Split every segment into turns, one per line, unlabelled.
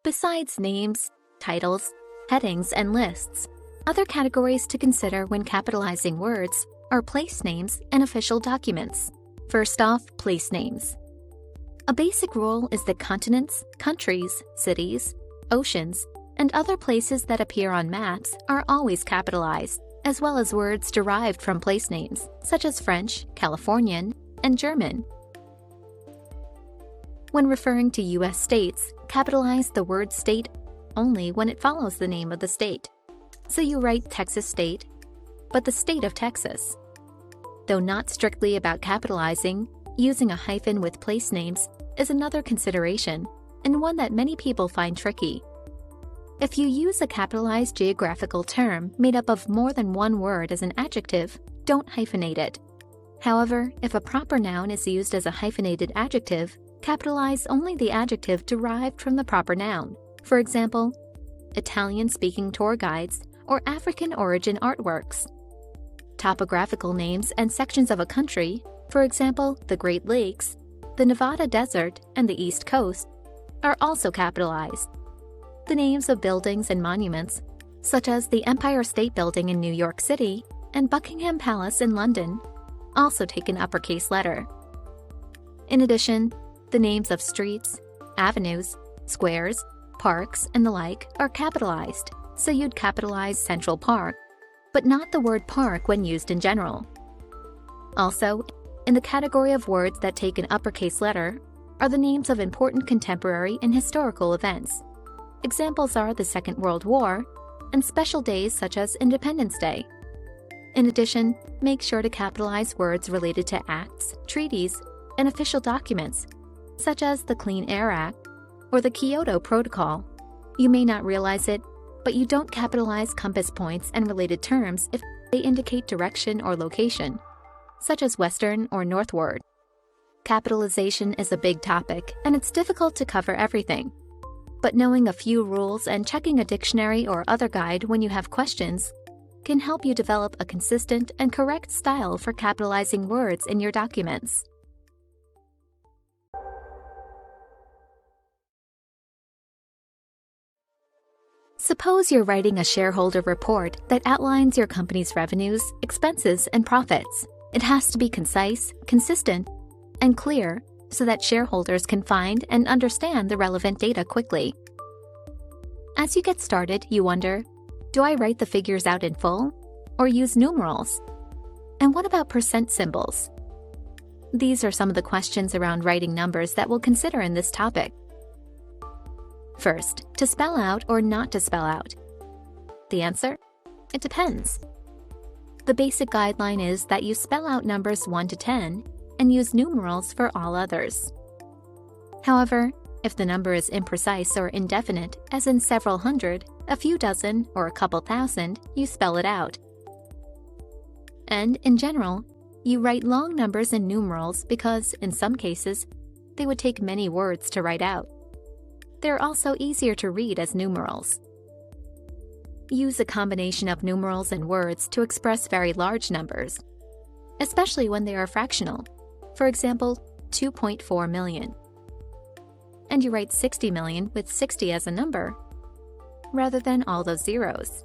Besides names, titles, headings, and lists, other categories to consider when capitalizing words are place names and official documents. First off, place names. A basic rule is that continents, countries, cities, oceans, and other places that appear on maps are always capitalized, as well as words derived from place names, such as French, Californian, and German. When referring to U.S. states, capitalize the word state only when it follows the name of the state. So you write Texas State, but the state of Texas. Though not strictly about capitalizing, using a hyphen with place names is another consideration, and one that many people find tricky. If you use a capitalized geographical term made up of more than one word as an adjective, don't hyphenate it. However, if a proper noun is used as a hyphenated adjective, capitalize only the adjective derived from the proper noun. For example, Italian-speaking tour guides or African-origin artworks. Topographical names and sections of a country, for example, the Great Lakes, the Nevada Desert, and the East Coast, are also capitalized. The names of buildings and monuments, such as the Empire State Building in New York City and Buckingham Palace in London, also take an uppercase letter. In addition, the names of streets, avenues, squares, parks, and the like are capitalized, so you'd capitalize Central Park, but not the word park when used in general. Also, in the category of words that take an uppercase letter are the names of important contemporary and historical events. Examples are the Second World War and special days such as Independence Day. In addition, make sure to capitalize words related to acts, treaties, and official documents, such as the Clean Air Act or the Kyoto Protocol. You may not realize it, but you don't capitalize compass points and related terms if they indicate direction or location, such as western or northward. Capitalization is a big topic, and it's difficult to cover everything. But knowing a few rules and checking a dictionary or other guide when you have questions can help you develop a consistent and correct style for capitalizing words in your documents. Suppose you're writing a shareholder report that outlines your company's revenues, expenses, and profits. It has to be concise, consistent, and clear so that shareholders can find and understand the relevant data quickly. As you get started, you wonder, do I write the figures out in full or use numerals? And what about percent symbols? These are some of the questions around writing numbers that we'll consider in this topic. First, to spell out or not to spell out. The answer? It depends. The basic guideline is that you spell out numbers 1 to 10 and use numerals for all others. However, if the number is imprecise or indefinite, as in several hundred, a few dozen, or a couple thousand, you spell it out. And, in general, you write long numbers in numerals because, in some cases, they would take many words to write out. They're also easier to read as numerals. Use a combination of numerals and words to express very large numbers, especially when they are fractional. For example, 2.4 million. And you write 60 million with 60 as a number, rather than all those zeros.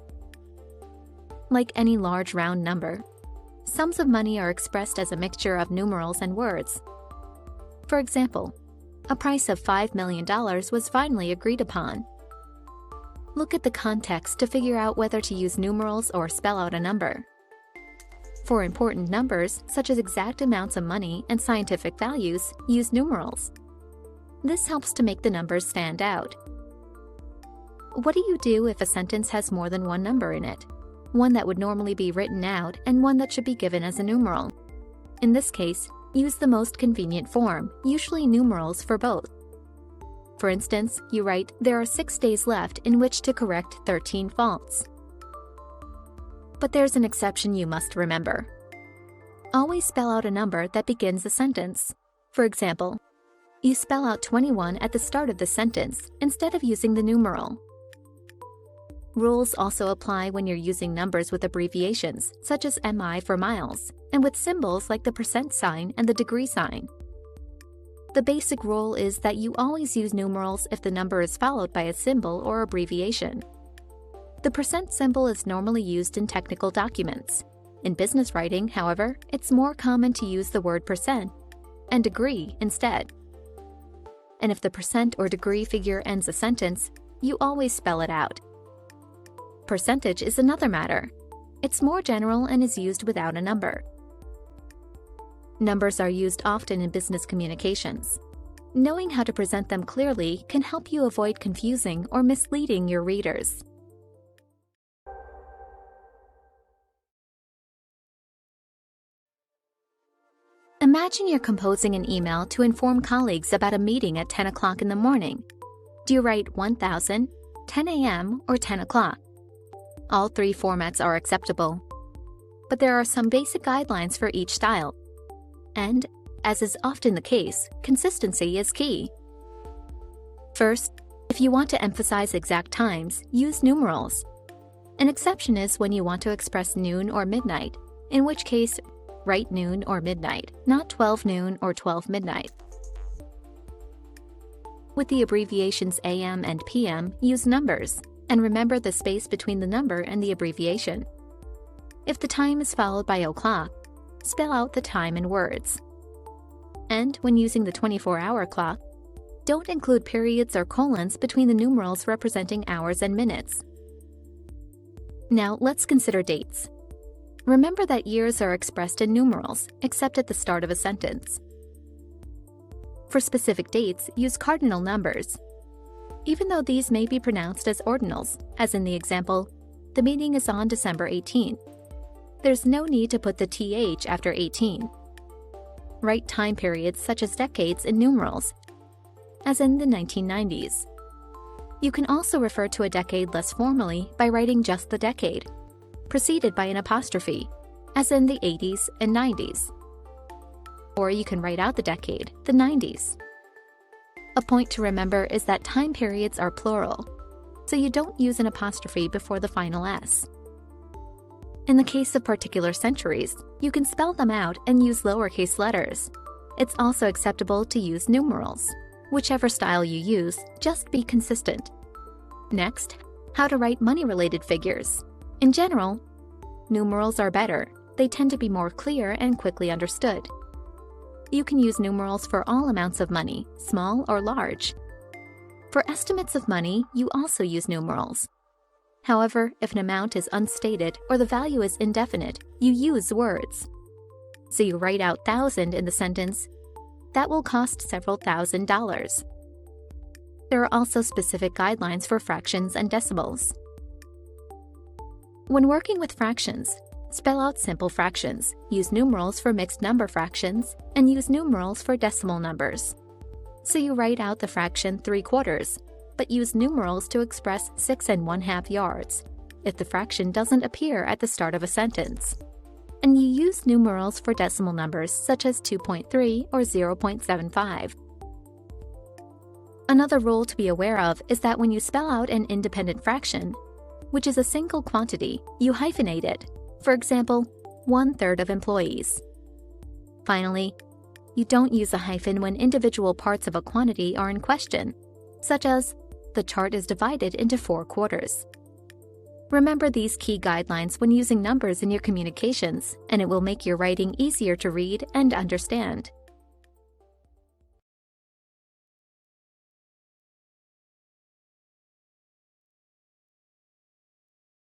Like any large round number, sums of money are expressed as a mixture of numerals and words. For example, a price of $5 million was finally agreed upon. Look at the context to figure out whether to use numerals or spell out a number. For important numbers, such as exact amounts of money and scientific values, use numerals. This helps to make the numbers stand out. What do you do if a sentence has more than one number in it? One that would normally be written out and one that should be given as a numeral. In this case, use the most convenient form, usually numerals for both. For instance, you write, there are 6 days left in which to correct 13 faults. But there's an exception you must remember. Always spell out a number that begins a sentence. For example, you spell out 21 at the start of the sentence instead of using the numeral. Rules also apply when you're using numbers with abbreviations, such as MI for miles, and with symbols like the percent sign and the degree sign. The basic rule is that you always use numerals if the number is followed by a symbol or abbreviation. The percent symbol is normally used in technical documents. In business writing, however, it's more common to use the word percent and degree instead. And if the percent or degree figure ends a sentence, you always spell it out. Percentage is another matter. It's more general and is used without a number. Numbers are used often in business communications. Knowing how to present them clearly can help you avoid confusing or misleading your readers. Imagine you're composing an email to inform colleagues about a meeting at 10 o'clock in the morning. Do you write 1000, 10 a.m., or 10 o'clock? All three formats are acceptable. But there are some basic guidelines for each style. And, as is often the case, consistency is key. First, if you want to emphasize exact times, use numerals. An exception is when you want to express noon or midnight, in which case, write noon or midnight, not 12 noon or 12 midnight. With the abbreviations AM and PM, use numbers, and remember the space between the number and the abbreviation. If the time is followed by o'clock, spell out the time in words. And when using the 24-hour clock, don't include periods or colons between the numerals representing hours and minutes. Now let's consider dates. Remember that years are expressed in numerals, except at the start of a sentence. For specific dates, use cardinal numbers. Even though these may be pronounced as ordinals, as in the example, the meeting is on December 18. There's no need to put the th after 18. Write time periods such as decades in numerals, as in the 1990s. You can also refer to a decade less formally by writing just the decade, preceded by an apostrophe, as in the 80s and 90s. Or you can write out the decade, the 90s. A point to remember is that time periods are plural, so you don't use an apostrophe before the final S. In the case of particular centuries, you can spell them out and use lowercase letters. It's also acceptable to use numerals. Whichever style you use, just be consistent. Next, how to write money-related figures. In general, numerals are better. They tend to be more clear and quickly understood. You can use numerals for all amounts of money, small or large. For estimates of money, you also use numerals. However, if an amount is unstated or the value is indefinite, you use words. So you write out thousand in the sentence, that will cost several $1,000s. There are also specific guidelines for fractions and decimals. When working with fractions, spell out simple fractions, use numerals for mixed number fractions, and use numerals for decimal numbers. So you write out the fraction 3/4, but use numerals to express 6 1/2 yards, if the fraction doesn't appear at the start of a sentence. And you use numerals for decimal numbers such as 2.3 or 0.75. Another rule to be aware of is that when you spell out an independent fraction, which is a single quantity, you hyphenate it. For example, 1/3 of employees. Finally, you don't use a hyphen when individual parts of a quantity are in question, such as the chart is divided into 4 quarters. Remember these key guidelines when using numbers in your communications, and it will make your writing easier to read and understand.